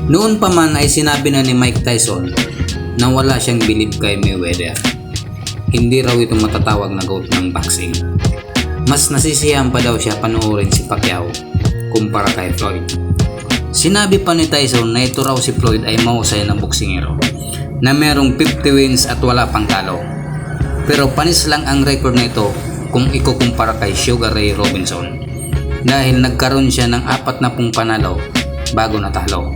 Noon pa man ay sinabi na ni Mike Tyson na wala siyang believe kay Mayweather. Hindi raw ito matatawag na GOAT ng boxing. Mas nasisiyahan pa daw siya panoorin si Pacquiao kumpara kay Floyd. Sinabi pa ni Tyson na ito raw si Floyd ay mahusay na boksingero na merong 50 wins at wala pang talo. Pero panis lang ang record na ito kung ikukumpara kay Sugar Ray Robinson dahil nagkaroon siya ng 40 panalo bago natalo.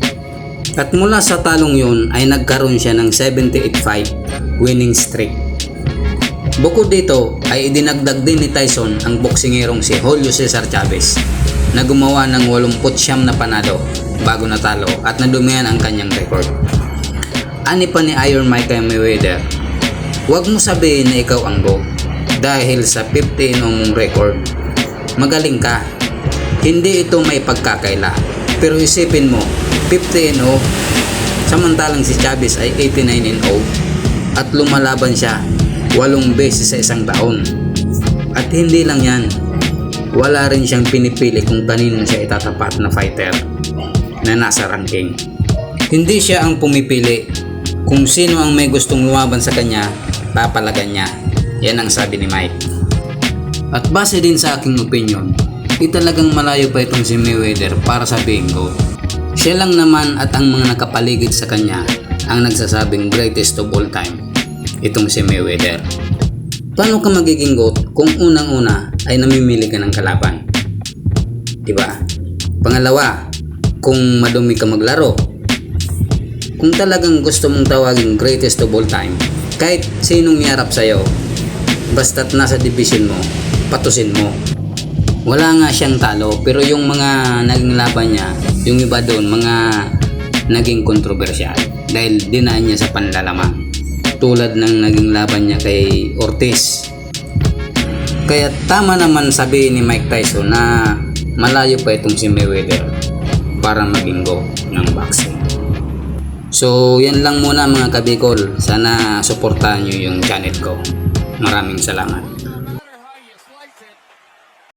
At mula sa talong yun ay nagkaroon siya ng 78 fight winning streak. Bukod dito ay idinagdag din ni Tyson ang boksingerong si Julio Cesar Chavez na gumawa ng 89 na panalo bago natalo at nadumihan ang kanyang record. Ani pa ni Iron Mike kay Mayweather, huwag mo sabihin na ikaw ang GOAT dahil sa 50 mong record. Magaling ka, hindi ito may pagkakaila, pero isipin mo 50-0 samantalang si Chavez ay 89-0 at lumalaban siya 8 beses sa isang taon. At hindi lang yan, wala rin siyang pinipili kung kanino siya itatapat na fighter na nasa ranking. Hindi siya ang pumipili kung sino ang may gustong lumaban sa kanya, papalagan niya. Yan ang sabi ni Mike. At base din sa aking opinion, talagang malayo pa itong si Mayweather para sabihin GOAT. Siya lang naman at ang mga nakapaligid sa kanya ang nagsasabing greatest of all time, itong si Mayweather. Paano ka magiging GOAT kung unang-una ay namimili ka ng kalaban? Diba? Pangalawa, kung madumi ka maglaro. Kung talagang gusto mong tawaging greatest of all time, kahit sinong miarap sa'yo, basta't nasa division mo, patusin mo. Wala nga siyang talo, pero yung mga naging laban niya, yung iba doon, mga naging kontrobersyal dahil dinaan niya sa panlalamang. Tulad ng naging laban niya kay Ortiz. Kaya tama naman sabihin ni Mike Tyson na malayo pa itong si Mayweather para maging GOAT ng boxing. So yan lang muna mga kabikol. Sana suportahan nyo yung channel ko. Maraming salamat.